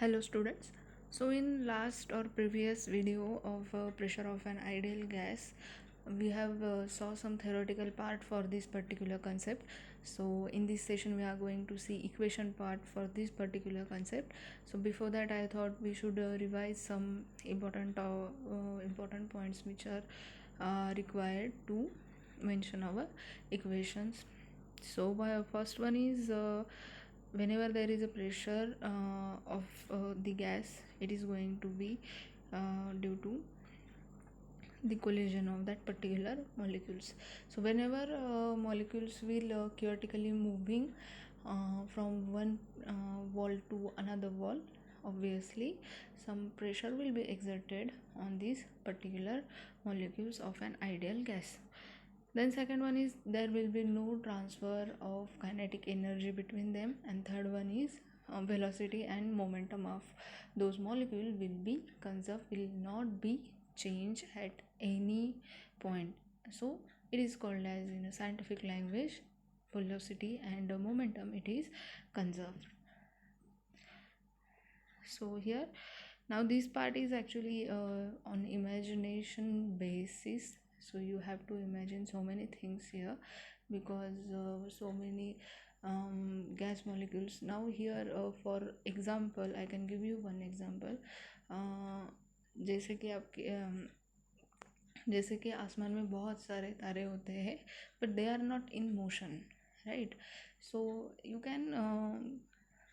Hello students. So in last or previous video of pressure of an ideal gas, we have saw some theoretical part for this particular concept. So in this session we are going to see equation part for this particular concept. So before that I thought we should revise some important points which are required to mention our equations. So first one is whenever there is a pressure of the gas, it is going to be due to the collision of that particular molecules. So whenever molecules will chaotically moving from one wall to another wall, obviously some pressure will be exerted on these particular molecules of an ideal gas. Then second one is there will be no transfer of kinetic energy between them, and third one is velocity and momentum of those molecules will be conserved, will not be changed at any point. So it is called as, in a scientific language, velocity and momentum, it is conserved. So here now this part is actually on imagination basis, so you have to imagine so many things here, because so many gas molecules. Now here for example I can give you one example. जैसे कि आपके जैसे कि आसमान में बहुत सारे तारे होते हैं, but they are not in motion, right? So you can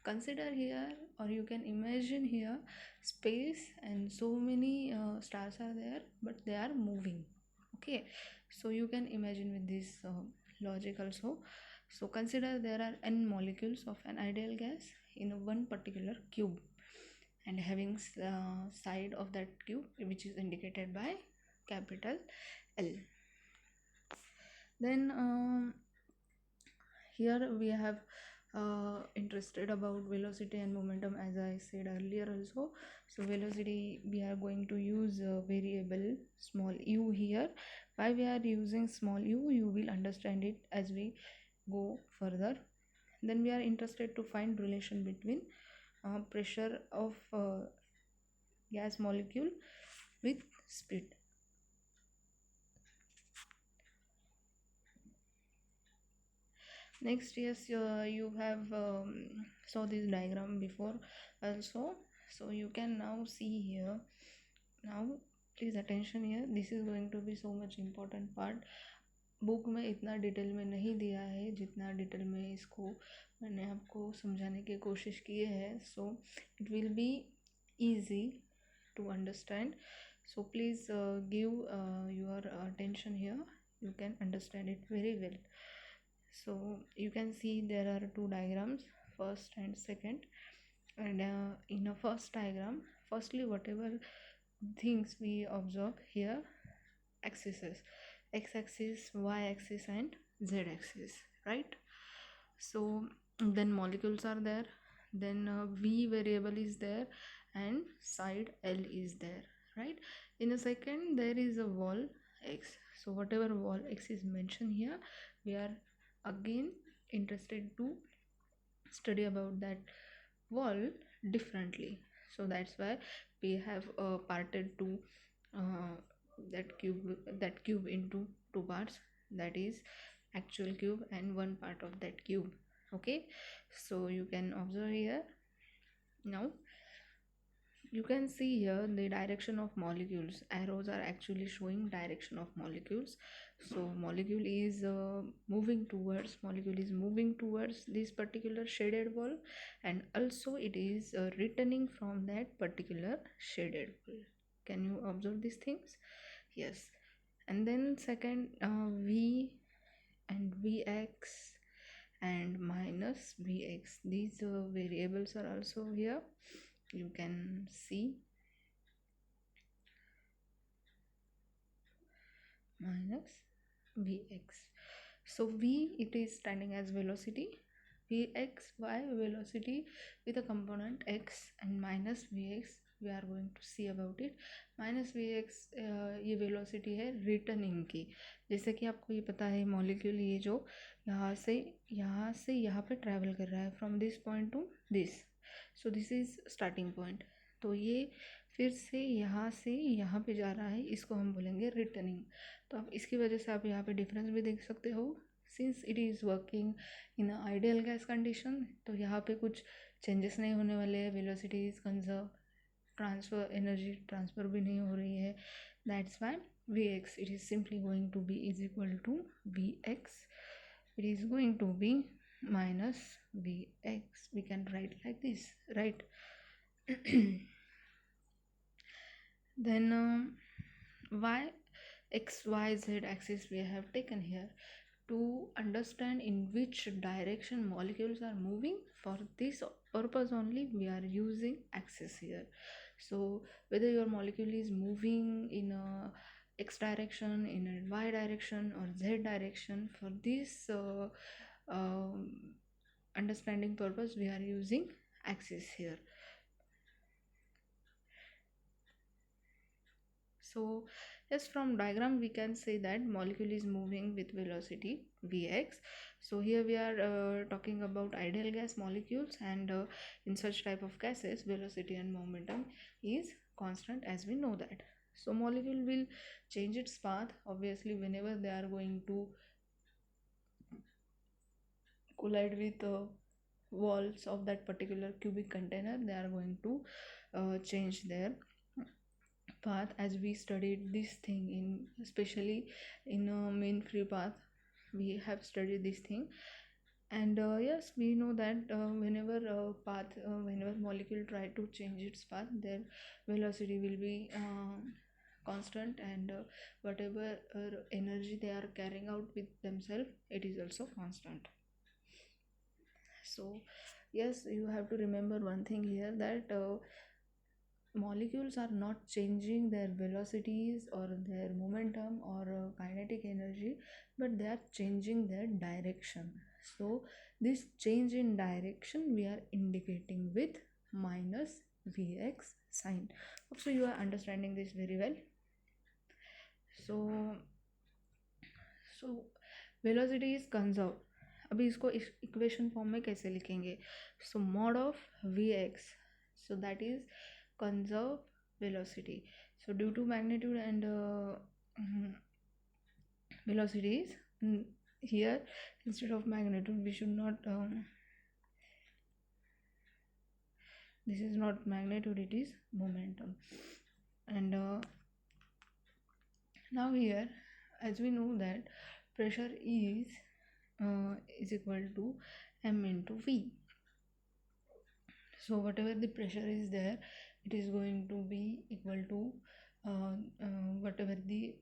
consider here, or you can imagine here, space, and so many stars are there, but they are moving. Okay, so you can imagine with this logic also. So consider there are n molecules of an ideal gas in one particular cube, and having side of that cube which is indicated by capital L. Then here we have interested about velocity and momentum, as I said earlier also. So velocity, we are going to use variable small u here. Why we are using small u, you will understand it as we go further. Then we are interested to find relation between pressure of gas molecule with speed. Next, yes, you have saw this diagram before also, so you can now see here. Now please attention here, this is going to be so much important part. Book में इतना detail में नहीं दिया है जितना detail में इसको मैंने आपको समझाने की कोशिश की है. So it will be easy to understand, so please give your attention here, you can understand it very well. So you can see there are two diagrams, first and second, and in a first diagram, firstly whatever things we observe here, axes, x-axis, y-axis and z-axis, right? So then molecules are there, then v variable is there, and side L is there, right? In a second there is a wall x, so whatever wall x is mentioned here, we are again interested to study about that wall differently. So that's why we have parted to uh, that cube into two parts, that is actual cube and one part of that cube. Okay, so you can observe here. Now you can see here the direction of molecules, arrows are actually showing direction of molecules. So molecule is moving towards this particular shaded wall, and also it is returning from that particular shaded wall. Can you observe these things? Yes. And then second, v and vx and minus vx, these variables are also here, you can see, minus vx. So v, it is standing as velocity, vx, y, velocity with a component x, and minus vx, we are going to see about it. Minus V X ये velocity है returning की. जैसे कि आपको ये पता है molecule ये जो यहाँ से यहाँ पे ट्रैवल कर रहा है from this point two this, so this is starting point. तो ये फिर से यहाँ से यहाँ पे जा रहा है, इसको हम बोलेंगे रिटर्निंग। तो आप इसकी वजह से आप यहाँ पे डिफरेंस भी देख सकते हो। Since it is working in ideal gas condition, तो यहाँ पे कुछ चेंजेस नहीं होने वाले हैं, velocity is conserve, transfer energy transfer भी नहीं हो रही है। That's why V X it is simply going to be is equal to V X, it is going to be minus vx. We can write like this, right? Then y x y z axis we have taken here to understand in which direction molecules are moving. For this purpose only we are using axis here. So whether your molecule is moving in a x direction, in a y direction or z direction, for this understanding purpose we are using axis here. So yes, from diagram we can say that molecule is moving with velocity vx. So here we are talking about ideal gas molecules, and in such type of gases velocity and momentum is constant, as we know that. So molecule will change its path obviously whenever they are going to collide with walls of that particular cubic container. They are going to change their path, as we studied this thing in, especially in main free path we have studied this thing. And yes, we know that whenever molecule try to change its path, their velocity will be constant, and whatever energy they are carrying out with themselves, it is also constant. So yes, you have to remember one thing here, that molecules are not changing their velocities or their momentum or kinetic energy, but they are changing their direction. So this change in direction we are indicating with minus vx sign. So you are understanding this very well. So velocity is conserved. अभी इसको equation form में कैसे लिखेंगे? So mod of v x, so that is conserve velocity. So due to magnitude and velocities, here instead of magnitude we should not this is not magnitude, it is momentum. And now here, as we know that pressure is equal to m into v. So whatever the pressure is there, it is going to be equal to whatever the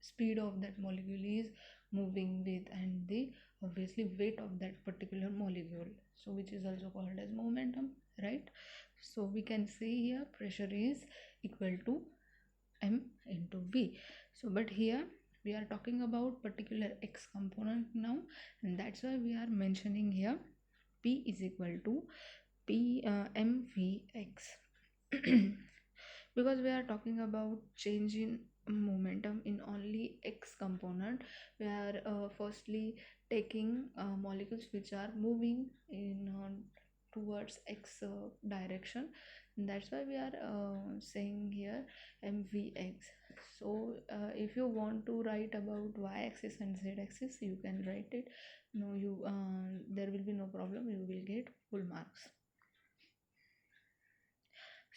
speed of that molecule is moving with, and the obviously weight of that particular molecule, so which is also called as momentum, right? So we can see here pressure is equal to m into v. So but here we are talking about particular x component now, and that's why we are mentioning here p is equal to p mvx. Because we are talking about change in momentum in only x component, we are firstly taking molecules which are moving in towards x direction. That's why we are saying here mvx. So if you want to write about y-axis and z-axis, you can write it. No, you there will be no problem, you will get full marks.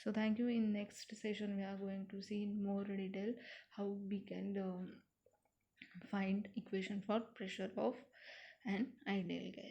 So thank you. In next session we are going to see in more detail how we can find equation for pressure of an ideal gas.